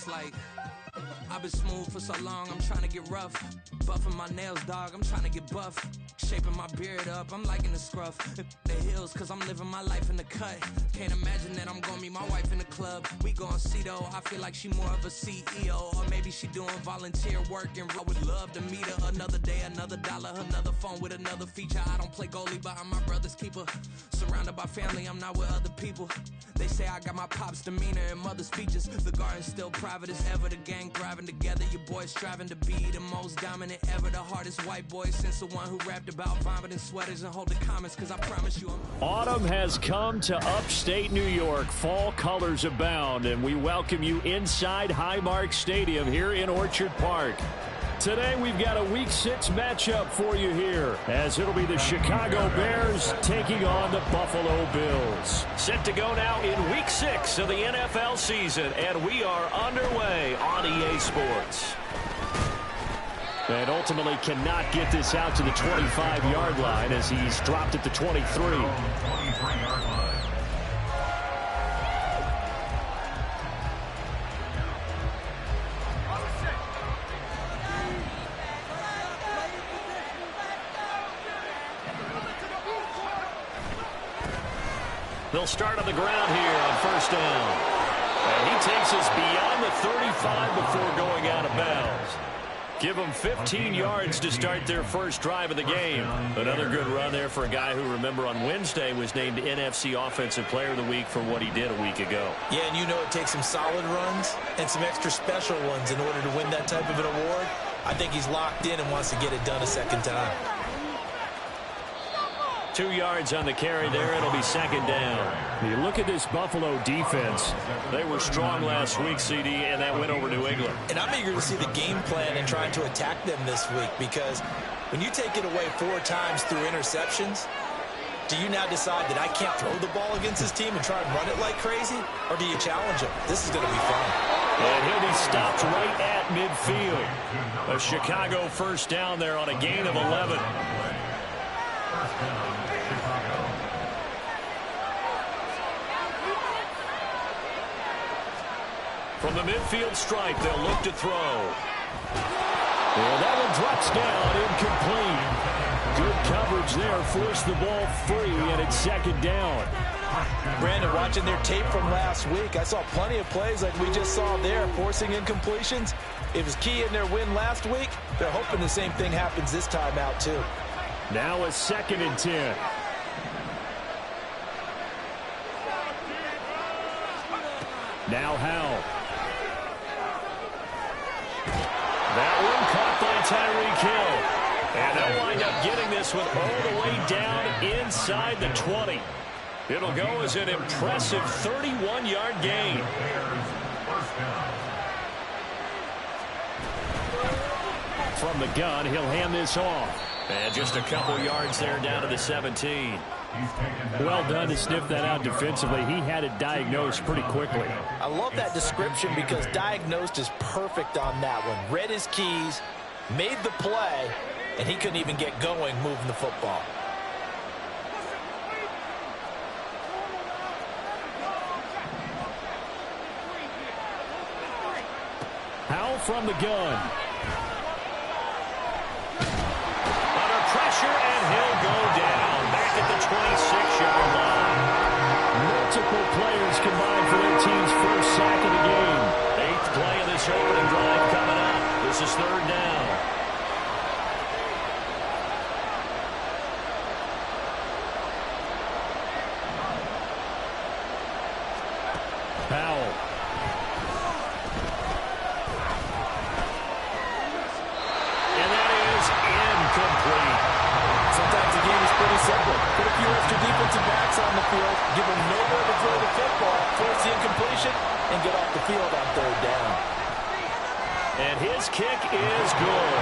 It's like, I've been smooth for so long, I'm trying to get rough. Buffing my nails, dog, I'm trying to get buff. Shaping my beard up, I'm liking the scruff. The hills, cause I'm living my life in the cut. Can't imagine that I'm gonna meet my wife in the club. We gon' see though, I feel like she more of a CEO. Or maybe she doing volunteer work, and I would love to meet her. Another day, another dollar, another phone with another feature. I don't play goalie, but I'm my brother's keeper. Surrounded by family, I'm not with other people. They say I got my pop's demeanor and mother's features. The garden's still private as ever, the gang thriving together. Your boys striving to be the most dominant ever. The hardest white boy since the one who rapped about vomiting sweaters and holding comments, cause I promise you Autumn has come to upstate New York. Fall colors abound, and we welcome you inside Highmark Stadium here in Orchard Park. Today we've got a Week 6 matchup for you here, as it'll be the Chicago Bears taking on the Buffalo Bills. Set to go now in Week 6 of the NFL season, and we are underway on EA Sports. And ultimately cannot get this out to the 25-yard line as he's dropped at the 23. They'll start on the ground here on first down. And he takes us beyond the 35 before going out of bounds. Give them 15 yards to start their first drive of the game. Another good run there for a guy who, remember, on Wednesday was named NFC Offensive Player of the Week for what he did a week ago. Yeah, and you know it takes some solid runs and some extra special ones in order to win that type of an award. I think he's locked in and wants to get it done a second time. 2 yards on the carry there. It'll be second down. You look at this Buffalo defense. They were strong last week, CD, and that went over New England. And I'm eager to see the game plan and trying to attack them this week, because when you take it away 4 times through interceptions, do you now decide that I can't throw the ball against this team and try and run it like crazy? Or do you challenge him? This is going to be fun. And he'll be stopped right at midfield. A Chicago first down there on a gain of 11. From the midfield stripe, they'll look to throw. And that one drops down, incomplete. Good coverage there, forced the ball free, and it's second down. Brandon, watching their tape from last week, I saw plenty of plays like we just saw there, forcing incompletions. It was key in their win last week. They're hoping the same thing happens this time out, too. Now a 2nd and 10. Now Howell. That one caught by Tyreek Hill. And they'll wind up getting this one all the way down inside the 20. It'll go as an impressive 31-yard gain. From the gun, he'll hand this off. And just a couple yards there down to the 17. Well done to sniff that out defensively. He had it diagnosed pretty quickly. I love that description because diagnosed is perfect on that one. Read his keys, made the play, and he couldn't even get going moving the football. Howell from the gun. Under pressure, and he'll go down. Back at the 26-yard line. Multiple players combined for their team's first sack of the game. 8th play of this opening drive coming up. This is third down. Powell. And that is incomplete. Sometimes the game is pretty simple. Put a few extra defensive backs on the field, give them nowhere to throw the football, force the incompletion, and get off the field on third down. And his kick is good.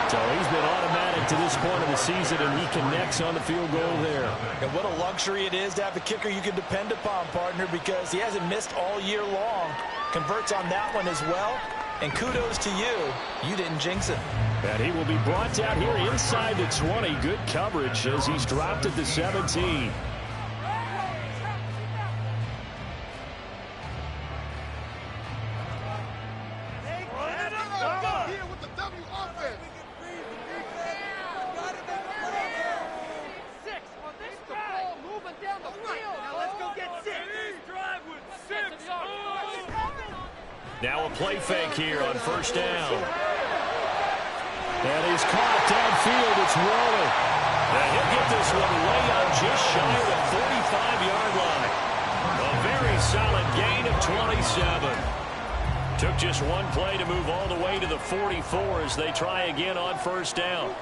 So he's been automatic to this point of the season, and he connects on the field goal there. And what a luxury it is to have a kicker you can depend upon, partner, because he hasn't missed all year long. Converts on that one as well. And kudos to you. You didn't jinx it. And he will be brought down here inside the 20. Good coverage as he's dropped at the 17. Now a play fake here on first down. And he's caught downfield. It's rolling. And he'll get this one way up just shy of the 45-yard line. A very solid gain of 27. Took just one play to move all the way to the 44 as they try again on first down.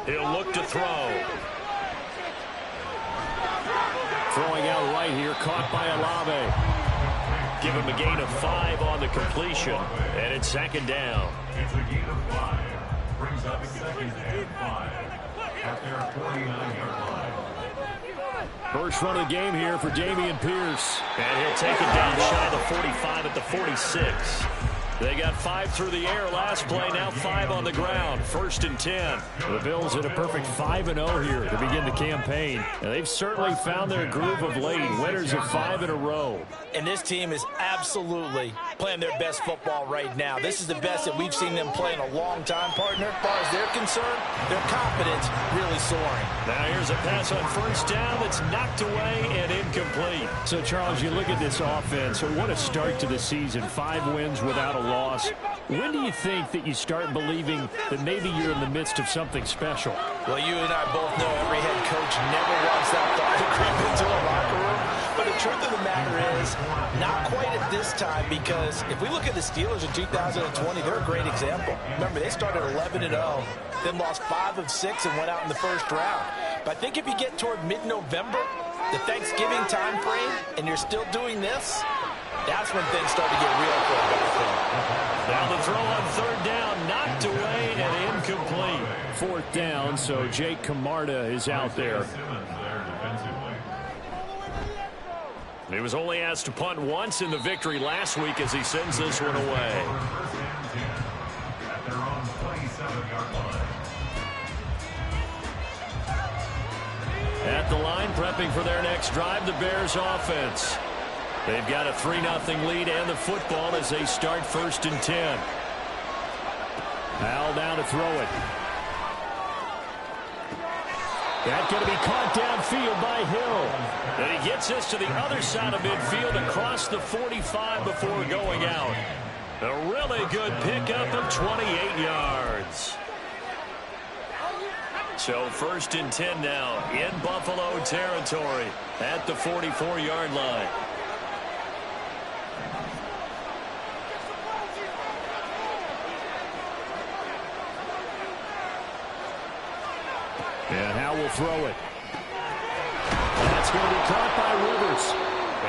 He'll look to throw. Throwing out right here, caught by Olave. Give him a gain of 5 on the completion, and it's second down. It's a gain of 5. Brings up second and 5 at their 49-yard line. First run of the game here for Dameon Pierce. And he'll take it down shy of the 45 at the 46. They got 5 through the air last play, now 5 on the ground. First and 10. The Bills hit a perfect 5-0 here to begin the campaign. And they've certainly found their groove of late. Winners of 5 in a row. And this team is absolutely playing their best football right now. This is the best that we've seen them play in a long time, partner. As far as they're concerned, their confidence really soaring. Now here's a pass on first down that's knocked away and incomplete. So, Charles, you look at this offense. What a start to the season. 5 wins without a loss. When do you think that you start believing that maybe you're in the midst of something special? Well, you and I both know every head coach never wants that thought to creep into a locker room. But the truth of the matter is, not quite at this time, because if we look at the Steelers in 2020, they're a great example. Remember, they started 11-0, then lost 5 of 6 and went out in the first round. But I think if you get toward mid-November, the Thanksgiving time frame, and you're still doing this, that's when things start to get real for a back there. Now the throw on third down, knocked away and incomplete. Fourth down, so Jake Camarda is out there. He was only asked to punt once in the victory last week as he sends this one away. At the line, prepping for their next drive, the Bears offense. They've got a 3-0 lead and the football as they start first and 10. Al down to throw it. That's going to be caught downfield by Hill. And he gets this to the other side of midfield across the 45 before going out. A really good pickup of 28 yards. So first and 10 now in Buffalo territory at the 44-yard line. And Howe will throw it. That's going to be caught by Rivers.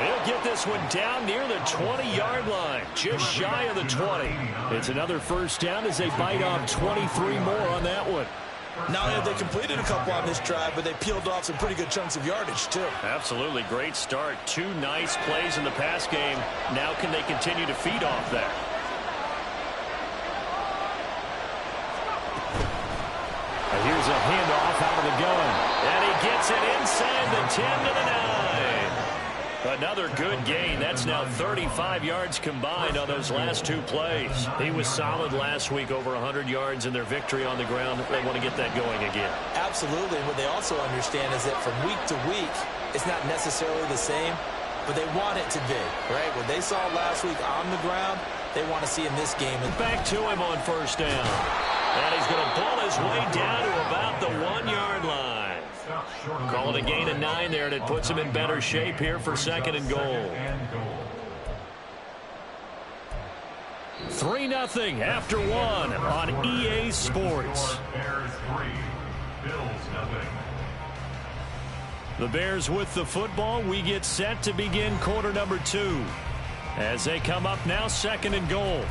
He'll get this one down near the 20-yard line, just shy of the 20. It's another first down as they bite off 23 more on that one. Not only have they completed a couple on this drive, but they peeled off some pretty good chunks of yardage, too. Absolutely. Great start. 2 nice plays in the pass game. Now can they continue to feed off that? Here's a handoff out of the gun. And he gets it inside the 10 to the 9. Another good gain. That's now 35 yards combined on those last 2 plays. He was solid last week, over 100 yards in their victory on the ground. They want to get that going again. Absolutely. What they also understand is that from week to week, it's not necessarily the same, but they want it to be, right? What they saw last week on the ground, they want to see in this game. Back to him on first down. And he's going to pull his way down to about the 1-yard line. Call it a gain of 9 there, and it puts him in better shape here for second and goal. 3-0 after 1 on EA Sports. The Bears with the football. We get set to begin quarter number 2 as they come up now second and goal.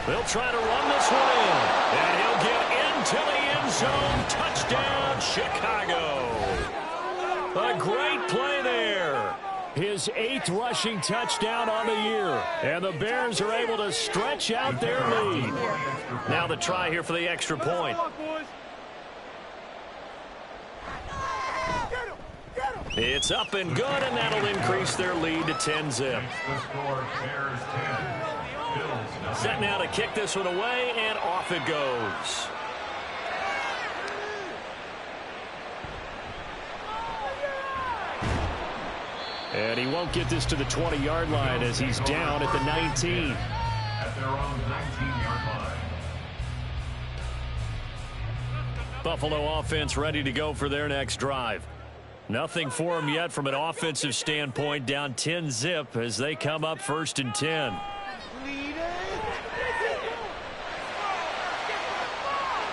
They'll try to run this one in. And he'll get into the end zone. Touchdown, Chicago. A great play there. His 8th rushing touchdown on the year. And the Bears are able to stretch out their lead. Now the try here for the extra point. It's up and good, and that'll increase their lead to 10-zip. Set now to kick this one away, and off it goes. And he won't get this to the 20-yard line as he's down at the 19. At their own 19-yard line. Buffalo offense ready to go for their next drive. Nothing for them yet from an offensive standpoint, down 10-zip as they come up 1st and 10.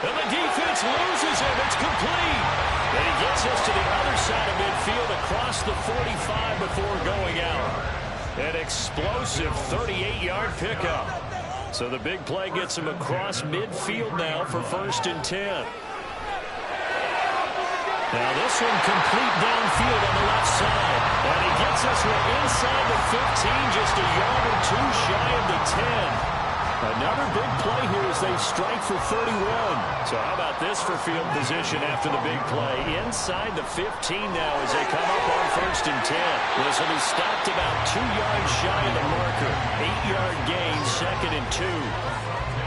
And the defense loses him. It's complete. And he gets us to the other side of midfield across the 45 before going out. An explosive 38-yard pickup. So the big play gets him across midfield now for 1st and 10. Now this one complete downfield on the left side. And he gets us inside the 15, just a yard or two shy of the 10. Another big play here as they strike for 31. So how about this for field position after the big play? Inside the 15 now as they come up on 1st and 10. This will be stopped about 2 yards shy of the marker. 8-yard gain, 2nd and 2.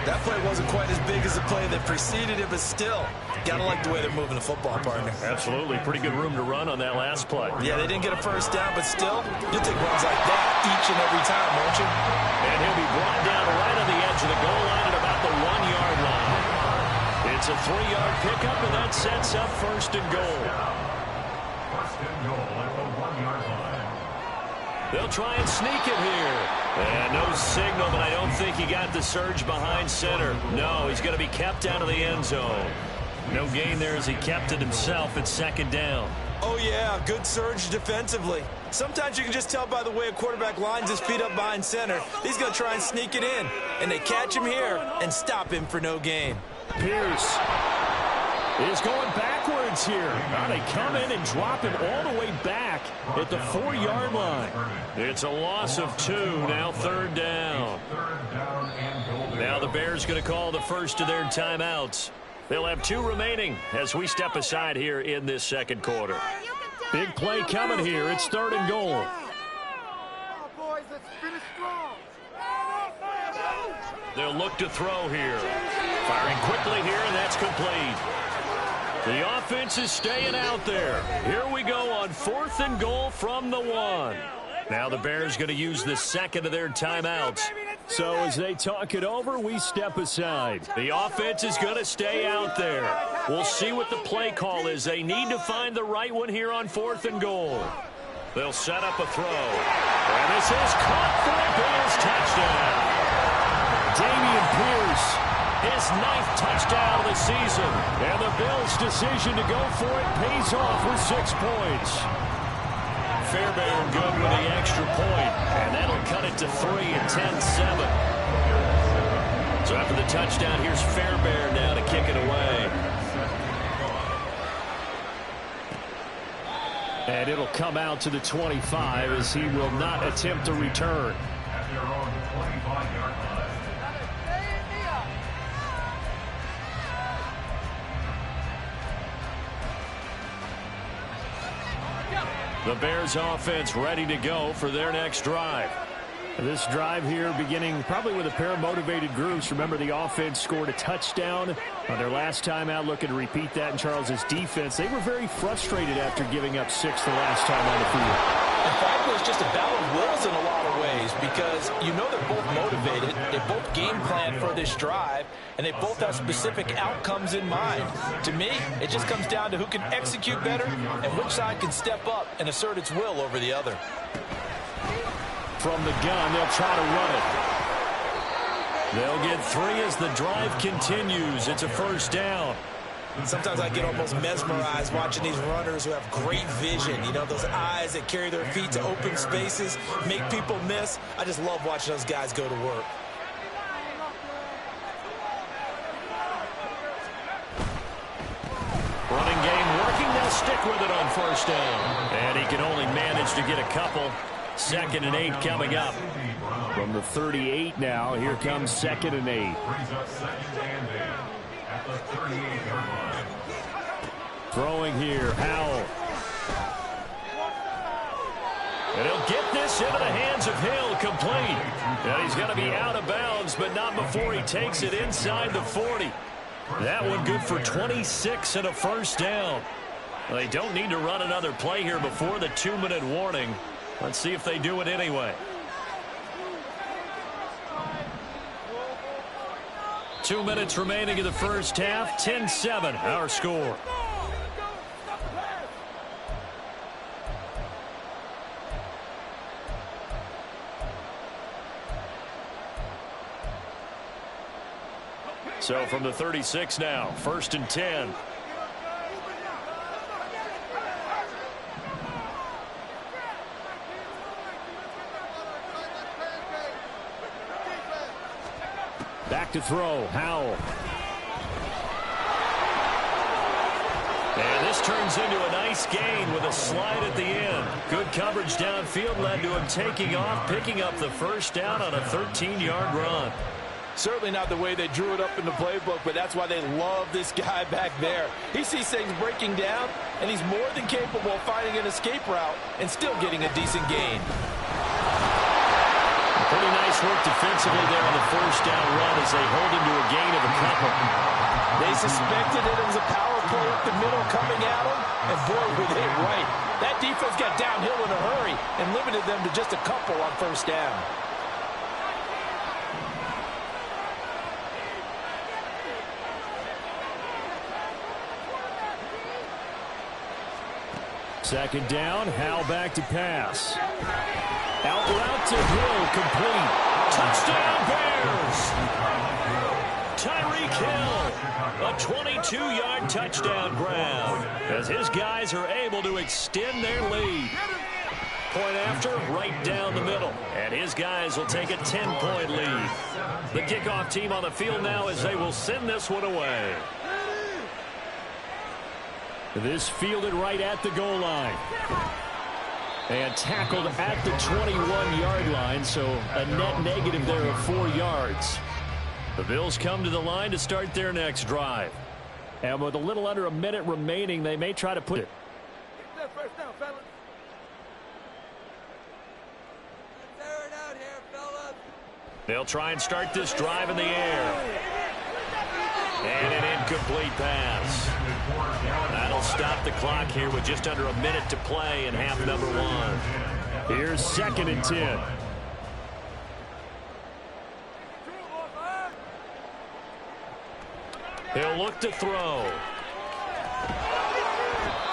That play wasn't quite as big as the play that preceded it, but still, gotta like the way they're moving the football, partner. Absolutely. Pretty good room to run on that last play. Yeah, they didn't get a first down, but still, you'll take runs like that each and every time, won't you? And he'll be brought down right on the edge of the goal line at about the 1-yard line. It's a 3-yard pickup, and that sets up 1st and goal. 1st and goal at the 1-yard line. They'll try and sneak it here. And no signal, but I don't think he got the surge behind center. No, he's going to be kept out of the end zone. No gain there as he kept it himself at 2nd down. Oh, yeah, good surge defensively. Sometimes you can just tell by the way a quarterback lines his feet up behind center. He's going to try and sneak it in. And they catch him here and stop him for no gain. Pierce is going backwards here. Now they come in and drop him all the way back at the 4-yard line. It's a loss of 2, now 3rd down. Now the Bears going to call the first of their timeouts. They'll have 2 remaining as we step aside here in this 2nd quarter. Big play coming here. It's 3rd and goal. They'll look to throw here. Firing quickly here, and that's complete. The offense is staying out there. Here we go on 4th and goal from the 1. Now the Bears going to use the 2nd of their timeouts. So as they talk it over, we step aside. The offense is going to stay out there. We'll see what the play call is. They need to find the right one here on 4th and goal. They'll set up a throw. And this is caught for a Bears touchdown. Dameon Pierce, his 9th touchdown of the season. And the Bills' decision to go for it pays off with 6 points. Fairbairn good with the extra point, and that'll cut it to 3 and 10-7. So after the touchdown, here's Fairbairn now to kick it away. And it'll come out to the 25 as he will not attempt a return. At their own 25-yard line. The Bears offense ready to go for their next drive. This drive here beginning probably with a pair of motivated groups. Remember, the offense scored a touchdown on their last time out, looking to repeat that in Charles's defense. They were very frustrated after giving up 6 the last time on the field. In fact, it's just a battle of wills in a lot of ways because you know they're both motivated, they both game plan for this drive, and they both have specific outcomes in mind. To me, it just comes down to who can execute better and which side can step up and assert its will over the other. From the gun, they'll try to run it. They'll get 3 as the drive continues. It's a 1st down. Sometimes I get almost mesmerized watching these runners who have great vision. You know, those eyes that carry their feet to open spaces, make people miss. I just love watching those guys go to work. Running game working. They'll stick with it on first down. And he can only manage to get a couple. 2nd and 8 coming up. From the 38 now, here comes 2nd and 8. Brings up 2nd and 8 at the 38-yard line. Throwing here, Howell. And he'll get this into the hands of Hill, complete. And he's going to be out of bounds, but not before he takes it inside the 40. That one good for 26 and a first down. Well, they don't need to run another play here before the 2-minute warning. Let's see if they do it anyway. 2 minutes remaining in the first half. 10-7, our score. So from the 36 now, 1st and 10. Back to throw, Howell. And this turns into a nice gain with a slide at the end. Good coverage downfield led to him taking off, picking up the first down on a 13-yard run. Certainly not the way they drew it up in the playbook, but that's why they love this guy back there. He sees things breaking down, and he's more than capable of finding an escape route and still getting a decent gain. Pretty nice work defensively there on the first down run as they hold him to a gain of a couple. They suspected that it was a power play up the middle coming at him, and boy, were they right. That defense got downhill in a hurry and limited them to just a couple on first down. Second down, Howell back to pass. Out route to Hill, complete. Touchdown Bears! Tyreek Hill, a 22-yard touchdown grab as his guys are able to extend their lead. Point after, right down the middle. And his guys will take a 10-point lead. The kickoff team on the field now as they will send this one away. This fielded right at the goal line. And tackled at the 21-yard line, so a net negative there of 4 yards. The Bills come to the line to start their next drive. And with a little under a minute remaining, they may try to put it. Get that first down, fellas. Let's air it out here, fellas. They'll try and start this drive in the air. And an incomplete pass. That'll stop the clock here with just under a minute to play in half number 1. Here's 2nd and 10. He'll look to throw.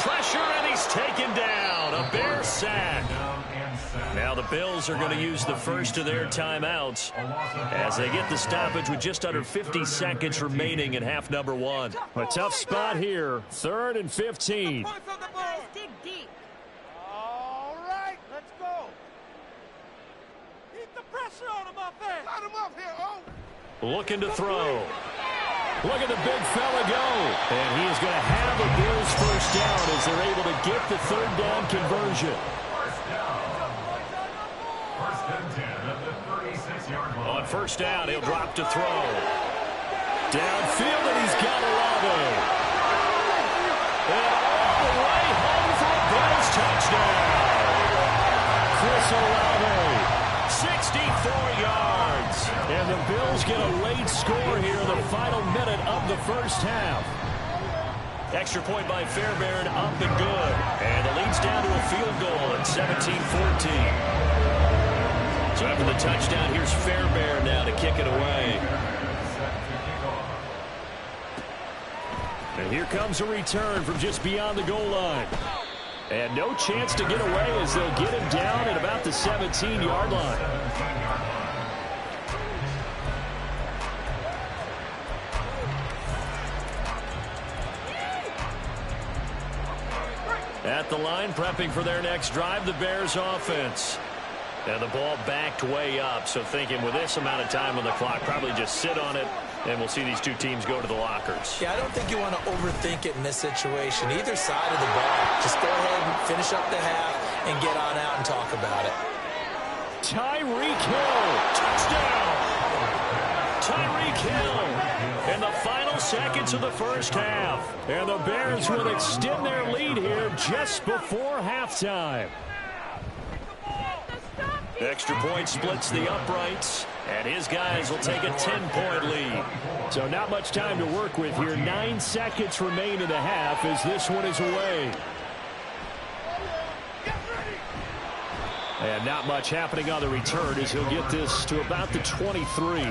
Pressure, and he's taken down. A Bear sack. Now the Bills are going to use the first of their timeouts as they get the stoppage with just under 50 seconds remaining in half number 1. A tough spot here. 3rd and 15. Guys, dig deep. All right, let's go. Keep the pressure on him up there. Got him up here, oh. Looking to throw. Look at the big fella go. And he is going to have a Bills first down as they're able to get the 3rd down conversion. On first down, he'll drop to throw. Downfield, and he's got Olave. And all the way home for a Bills touchdown. Chris Olave, 64 yards. And the Bills get a late score here in the final minute of the first half. Extra point by Fairbairn, up and good. And the lead's down to a field goal at 17-14. So after the touchdown, here's Fairbairn now to kick it away. And here comes a return from just beyond the goal line. And no chance to get away as they'll get him down at about the 17-yard line. At the line, prepping for their next drive, the Bears offense. And the ball backed way up, so thinking with this amount of time on the clock, probably just sit on it And we'll see these two teams go to the lockers. Yeah, I don't think you want to overthink it in this situation. Either side of the ball. Just go ahead and finish up the half and get on out and talk about it. Tyreek Hill. Touchdown. Tyreek Hill in the final seconds of the first half. And the Bears will extend their lead here just before halftime. Extra point splits the uprights, and his guys will take a 10-point lead. So not much time to work with here. 9 seconds remain in the half as this one is away. And not much happening on the return as he'll get this to about the 23.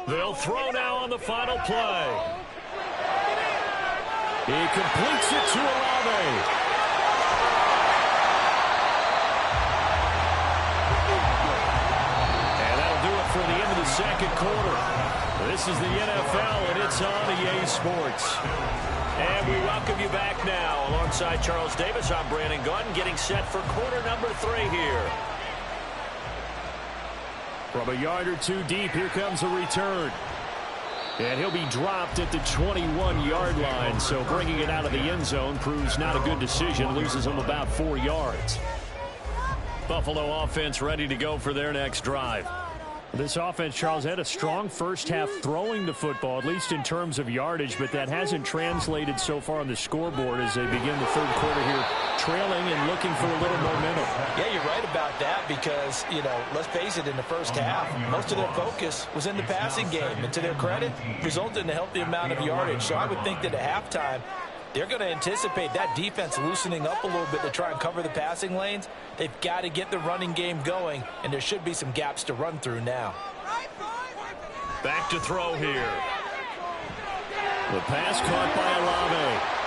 They'll throw now on the final play. He completes it to Olave. And that'll do it for the end of the second quarter. This is the NFL, and it's on EA Sports. And we welcome you back now. Alongside Charles Davis, I'm Brandon Gunn, getting set for quarter number 3 here. From a yard or two deep, here comes a return. And he'll be dropped at the 21-yard line, so bringing it out of the end zone proves not a good decision. Loses him about 4 yards. Buffalo offense ready to go for their next drive. This offense, Charles, had a strong first half throwing the football, at least in terms of yardage, but that hasn't translated so far on the scoreboard as they begin the third quarter here, trailing and looking for a little momentum. Yeah, you're right about that because, let's face it, in the first half, most of their focus was in the passing game. And to their credit, resulted in a healthy amount of yardage. So I would think that at halftime, they're going to anticipate that defense loosening up a little bit to try and cover the passing lanes. They've got to get the running game going, and there should be some gaps to run through now. Back to throw here. The pass caught by Olave.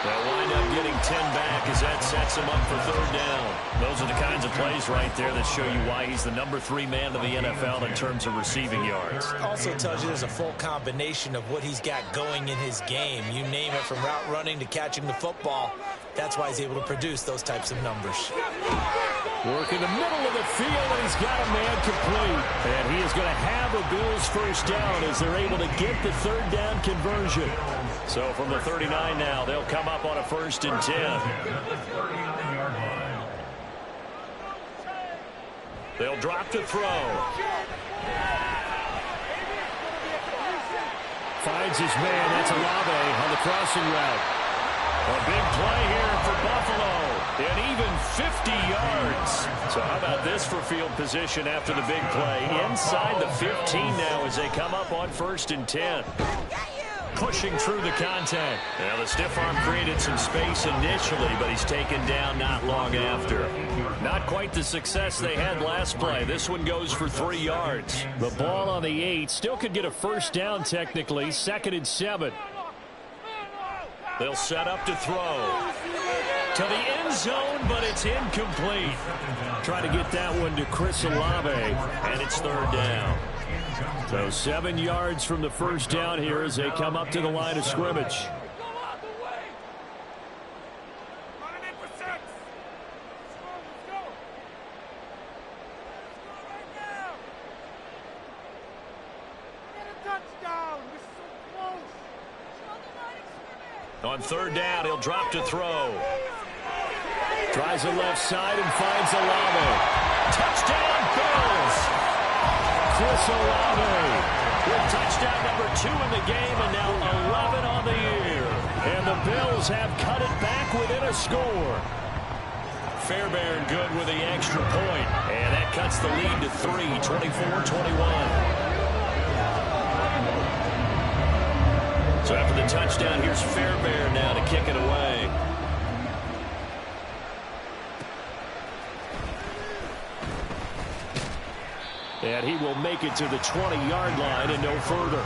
They'll wind up getting 10 back as that sets him up for third down. Those are the kinds of plays right there that show you why he's the number 3 man in the NFL in terms of receiving yards. Also tells you there's a full combination of what he's got going in his game. You name it, from route running to catching the football. That's why he's able to produce those types of numbers. Work in the middle of the field, and he's got a man complete. And he is going to have a Bills first down as they're able to get the third down conversion. So from the 39 now, they'll come up on a 1st and 10. They'll drop to throw. Finds his man. That's Olave on the crossing route. A big play here for Buffalo. And even 50 yards. So how about this for field position after the big play? Inside the 15 now as they come up on 1st and 10. Pushing through the contact. Now the stiff arm created some space initially, but he's taken down not long after. Not quite the success they had last play. This one goes for 3 yards. The ball on the 8. Still could get a first down technically. 2nd and 7. They'll set up to throw. To the end zone, but it's incomplete. Try to get that one to Chris Olave, and it's 3rd down. So 7 yards from the first down here as they come up to the line of scrimmage. On 3rd down, he'll drop to throw. Tries the left side and finds Olave. Touchdown, Bills! Chris Olave with touchdown number 2 in the game and now 11 on the year. And the Bills have cut it back within a score. Fairbairn good with the extra point. And that cuts the lead to 3, 24-21. So after the touchdown, here's Fairbairn now to kick it away. And he will make it to the 20-yard line and no further.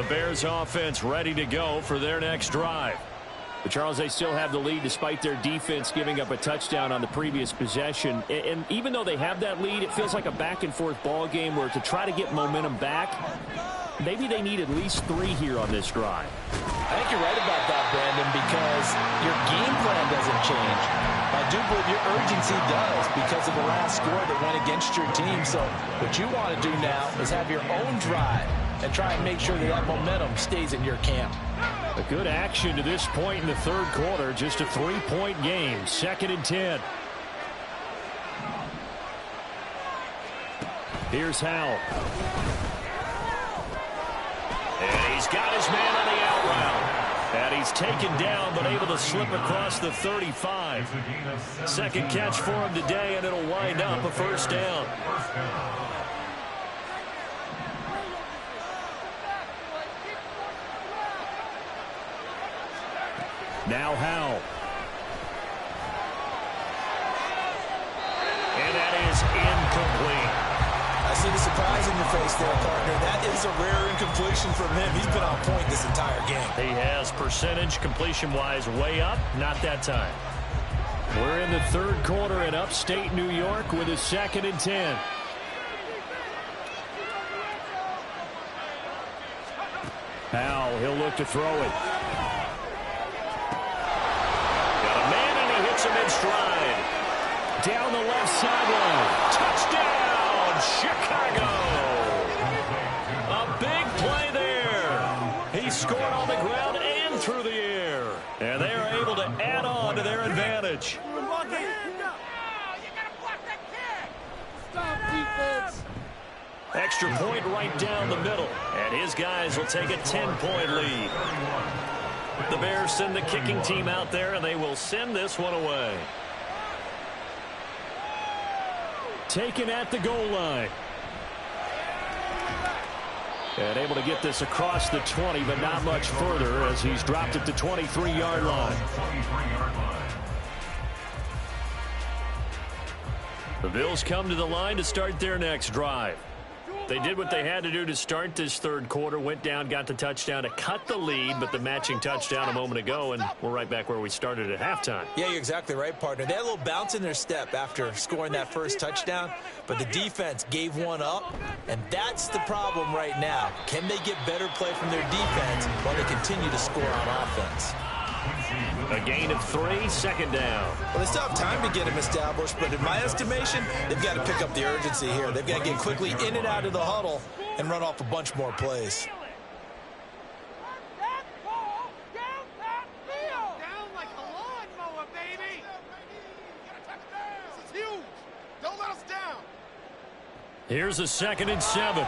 The Bears offense ready to go for their next drive. But Charles, they still have the lead despite their defense giving up a touchdown on the previous possession. And even though they have that lead, it feels like a back-and-forth ball game where to try to get momentum back, maybe they need at least 3 here on this drive. I think you're right about that, Brandon, because your game plan doesn't change. I do believe your urgency does because of the last score that went against your team. So what you want to do now is have your own drive and try and make sure that that momentum stays in your camp. A good action to this point in the third quarter. Just a 3-point game. 2nd and 10. Here's Howell. And he's got his man on the out route. And he's taken down but able to slip across the 35. Second catch for him today, and it'll wind up a first down. Now Howell. And that is incomplete. I see the surprise in your face there, partner. That is a rare incompletion from him. He's been on point this entire game. He has percentage completion-wise way up. Not that time. We're in the third quarter in upstate New York with a 2nd and 10. Howell, he'll look to throw it. Him in stride. Down the left sideline. Touchdown, Chicago. A big play there. He scored on the ground and through the air. And they are able to add on to their advantage. Extra point right down the middle. And his guys will take a 10-point lead. The Bears send the kicking team out there, and they will send this one away. Taken at the goal line. And able to get this across the 20, but not much further as he's dropped at the 23-yard line. The Bills come to the line to start their next drive. They did what they had to do to start this third quarter, went down, got the touchdown to cut the lead, but the matching touchdown a moment ago, and we're right back where we started at halftime. Yeah, you're exactly right, partner. They had a little bounce in their step after scoring that first touchdown, but the defense gave one up, and that's the problem right now. Can they get better play from their defense while they continue to score on offense? A gain of 3, 2nd down. Well, they still have time to get him established, but in my estimation, they've got to pick up the urgency here. They've got to get quickly in and out of the huddle and run off a bunch more plays. Down like a lawnmower, baby. This is huge. Don't let us down. Here's a 2nd and 7.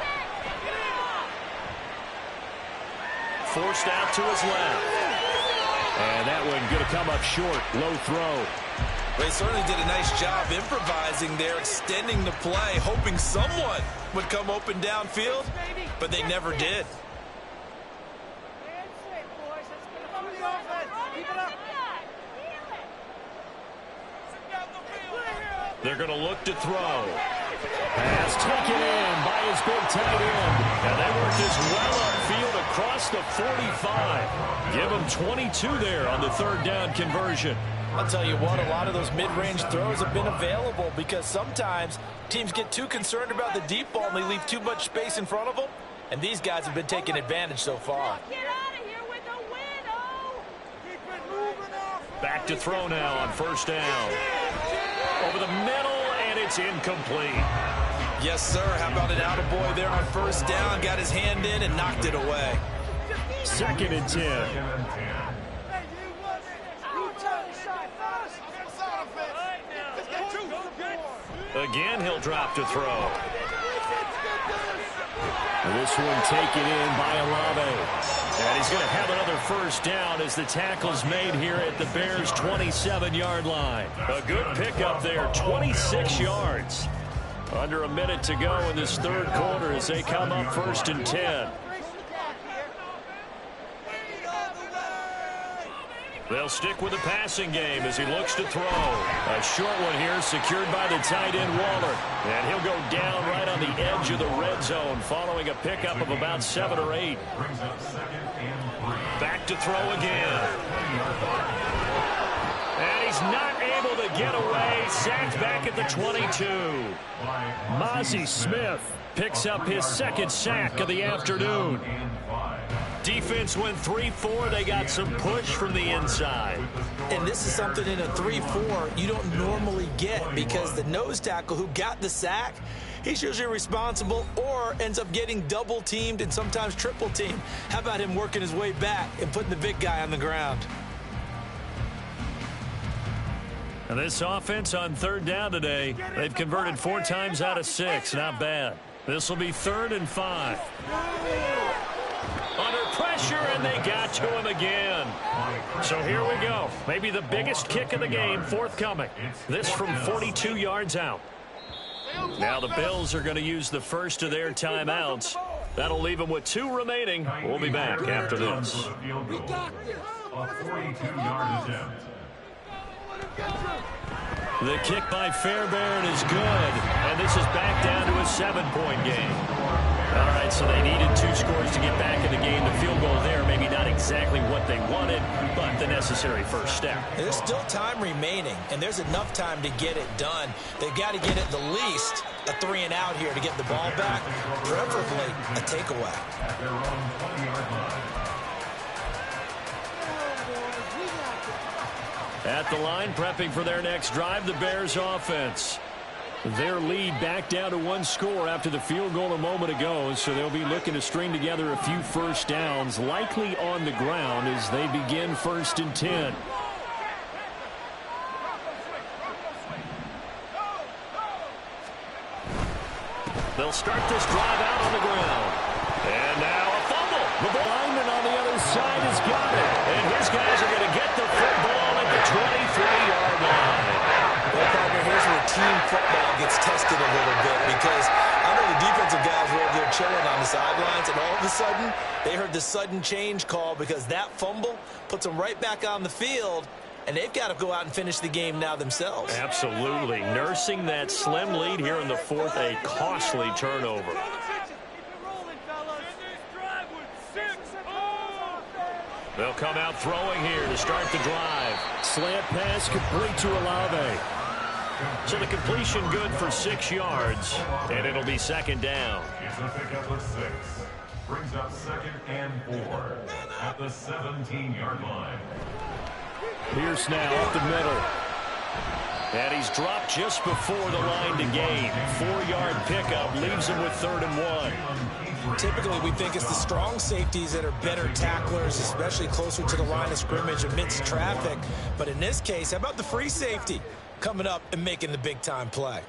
Forced out to his left. And that one going to come up short. Low throw. They certainly did a nice job improvising there, extending the play, hoping someone would come open downfield, but they never did. They're going to look to throw. Pass taken in by his big tight end. And they work this well upfield across the 45. Give him 22 there on the 3rd down conversion. I'll tell you what, a lot of those mid-range throws have been available because sometimes teams get too concerned about the deep ball and they leave too much space in front of them. And these guys have been taking advantage so far. Back to throw now on 1st down. Over the middle, and it's incomplete. Yes, sir. How about an attaboy there on 1st down? Got his hand in and knocked it away. 2nd and 10. Again, he'll drop to throw. This one taken in by Olave. And he's going to have another 1st down as the tackle's made here at the Bears' 27-yard line. A good pickup there, 26 yards. Under a minute to go in this third quarter as they come up 1st and 10. They'll stick with the passing game as he looks to throw. A short one here secured by the tight end Waller. And he'll go down right on the edge of the red zone following a pickup of about 7 or 8. Back to throw again. And he's not able to get away. Sacked back at the 22. Mozzie Smith picks up his second sack of the afternoon. Defense went 3-4. They got some push from the inside. And this is something in a 3-4 you don't normally get because the nose tackle who got the sack, he's usually responsible or ends up getting double-teamed and sometimes triple-teamed. How about him working his way back and putting the big guy on the ground? And this offense on third down today, they've converted 4 times out of 6. Not bad. This will be 3rd and 5. Under pressure, and they got to him again. So here we go. Maybe the biggest kick of the game forthcoming. This from 42 yards out. Now the Bills are going to use the first of their timeouts. That'll leave them with 2 remaining. We'll be back after this. A 42-yard attempt. The kick by Fairbairn is good, and this is back down to a 7-point game. All right, so they needed 2 scores to get back in the game. The field goal there, maybe not exactly what they wanted, but the necessary first step. There's still time remaining, and there's enough time to get it done. They've got to get at the least a 3-and-out here to get the ball back, preferably a takeaway. At their own 20-yard line. At the line, prepping for their next drive, the Bears offense. Their lead back down to 1 score after the field goal a moment ago, so they'll be looking to string together a few first downs, likely on the ground as they begin 1st and 10. They'll start this drive out on the ground. And now a fumble. The lineman on the other side has got it. And his guys are going to get the football at the 23-yard line. Well, partner, here's where team football gets tested a little bit because I know the defensive guys were over there chilling on the sidelines, and all of a sudden, they heard the sudden change call because that fumble puts them right back on the field, and they've got to go out and finish the game now themselves. Absolutely. Nursing that slim lead here in the 4th, a costly turnover. They'll come out throwing here to start the drive. Slant pass complete to Olave. So the completion good for 6 yards, and it'll be 2nd down. It's a pickup of 6. Brings up 2nd and 4 at the 17-yard line. Pierce now up the middle. And he's dropped just before the line to gain. 4-yard pickup leaves him with 3rd and 1. Typically, we think it's the strong safeties that are better tacklers, especially closer to the line of scrimmage amidst traffic. But in this case, how about the free safety coming up and making the big-time play?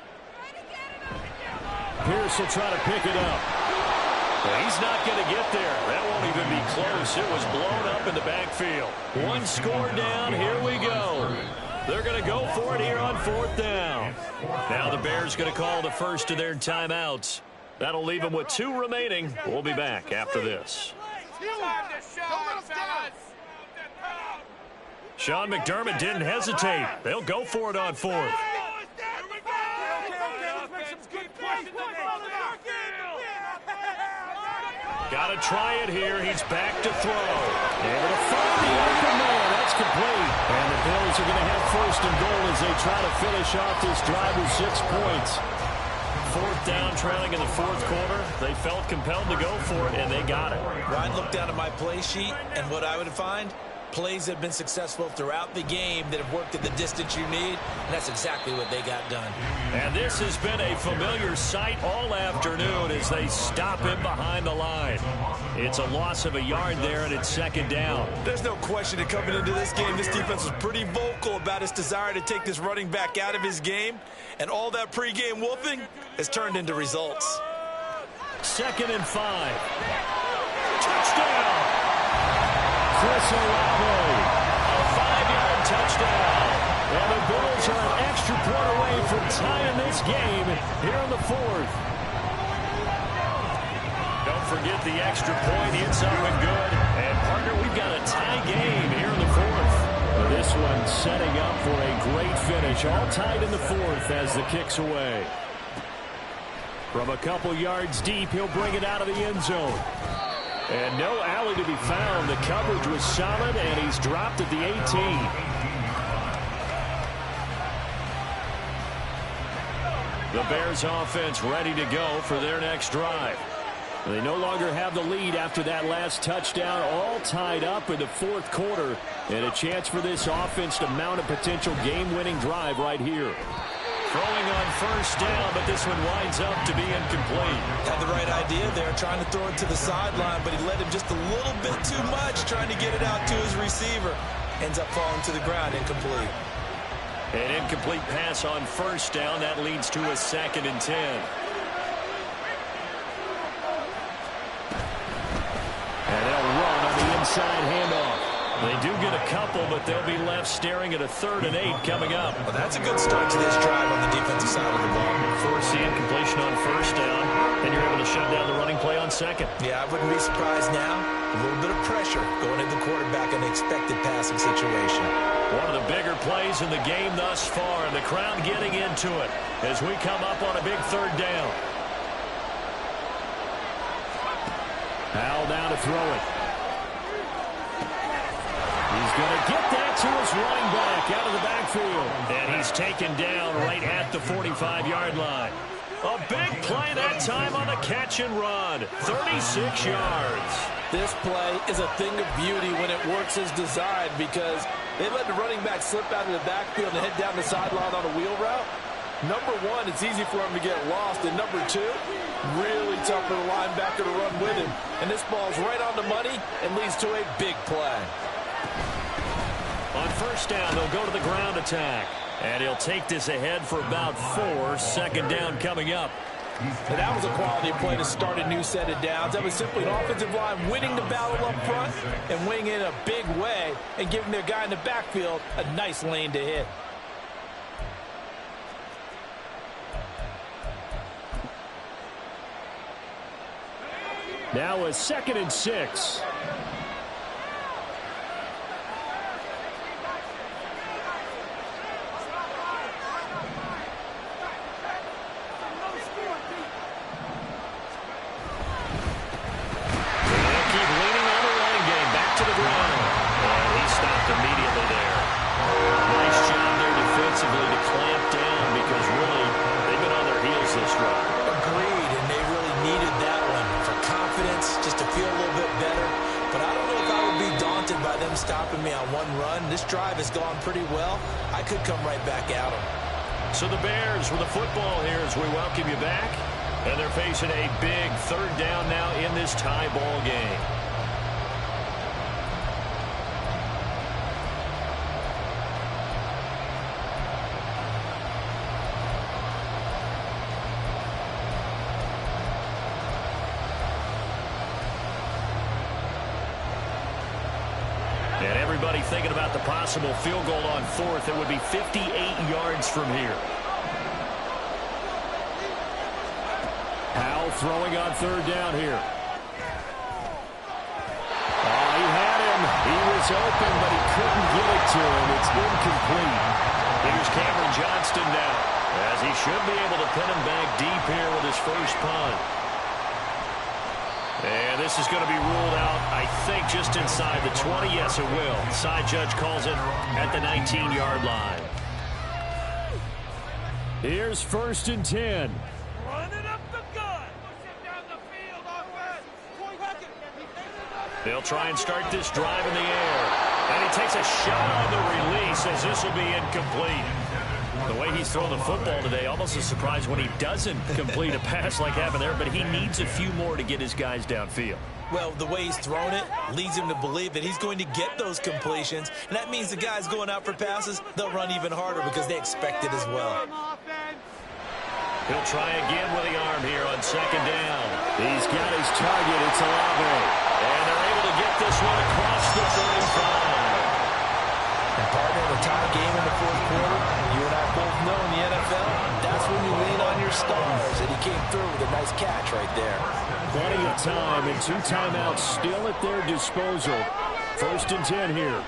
Pierce will try to pick it up. Well, he's not going to get there. That won't even be close. It was blown up in the backfield. 1 score down. Here we go. They're going to go for it here on 4th down. Now the Bears going to call the first of their timeouts. That'll leave them with 2 remaining. We'll be back after this. Sean McDermott didn't hesitate. They'll go for it on 4th. Got to try it here. He's back to throw. Able to find the open man. That's complete. And the Bills are going to have 1st and goal as they try to finish off this drive with 6 points. 4th down, trailing in the 4th quarter. They felt compelled to go for it, and they got it. Ryan looked down at my play sheet, and what I would find, plays have been successful throughout the game that have worked at the distance you need, and that's exactly what they got done. And this has been a familiar sight all afternoon as they stop him behind the line. It's a loss of a yard there, and it's 2nd down. There's no question that coming into this game, this defense was pretty vocal about its desire to take this running back out of his game, and all that pregame whooping has turned into results. 2nd and 5. Touchdown! Chris Olave, a 5-yard touchdown. And the Bills are an extra point away from tying this game here in the 4th. Don't forget the extra point. It's up and good. And, partner, we've got a tie game here in the 4th. This one setting up for a great finish. All tied in the fourth as the kick's away. From a couple yards deep, he'll bring it out of the end zone. And no alley to be found. The coverage was solid, and he's dropped at the 18. The Bears offense ready to go for their next drive. They no longer have the lead after that last touchdown, all tied up in the fourth quarter, and a chance for this offense to mount a potential game-winning drive right here. Throwing on first down, but this one winds up to be incomplete. Had the right idea there, trying to throw it to the sideline, but he let him just a little bit too much, trying to get it out to his receiver. Ends up falling to the ground, incomplete. An incomplete pass on first down. That leads to a 2nd and 10. And they'll run on the inside handoff. They do get a couple, but they'll be left staring at a 3rd and 8 coming up. Well, that's a good start to this drive on the defensive side of the ball. Force the incompletion on first down, and you're able to shut down the running play on 2nd. Yeah, I wouldn't be surprised now. A little bit of pressure going into the quarterback in an expected passing situation. One of the bigger plays in the game thus far, and the crowd getting into it as we come up on a big 3rd down. Howell now to throw it. He's going to get that to his running back out of the backfield. And he's taken down right at the 45-yard line. A big play that time on the catch and run. 36 yards. This play is a thing of beauty when it works as designed because they let the running back slip out of the backfield and head down the sideline on a wheel route. Number one, it's easy for him to get lost. And number two, really tough for the linebacker to run with him. And this ball's right on the money and leads to a big play. On first down, they'll go to the ground attack. And he'll take this ahead for about 4. 2nd down coming up. And that was a quality play to start a new set of downs. That was simply an offensive line winning the battle up front and winning in a big way and giving their guy in the backfield a nice lane to hit. Now a 2nd and 6. Immediately there. Nice job there defensively to clamp down because really they've been on their heels this drive. Agreed, and they really needed that one for confidence, just to feel a little bit better. But I don't know if I would be daunted by them stopping me on one run. This drive has gone pretty well. I could come right back at them. So the Bears with the football here as we welcome you back. And they're facing a big 3rd down now in this tie ball game. And everybody thinking about the possible field goal on 4th. It would be 58 yards from here. Howell throwing on 3rd down here. Oh, he had him. He was open, but he couldn't get it to him. It's incomplete. Here's Cameron Johnston now, as he should be able to pin him back deep here with his first punt. And this is going to be ruled out, I think, just inside the 20. Yes, it will. Side judge calls it at the 19-yard line. Here's 1st and 10. Running up the gun. Push it down the field, offense. They'll try and start this drive in the air. And he takes a shot on the release as this will be incomplete. The way he's thrown the football today, almost a surprise when he doesn't complete a pass like happened there, but he needs a few more to get his guys downfield. Well, the way he's thrown it leads him to believe that he's going to get those completions, and that means the guys going out for passes, they'll run even harder because they expect it as well. He'll try again with the arm here on 2nd down. He's got his target. It's Olave. And they're able to get this one across the 35. And partner, the tie game in the fourth quarter, you and I both know in the NFL, that's when you lean on your stars, and he came through with a nice catch right there. Plenty of time and 2 timeouts still at their disposal. 1st and 10 here.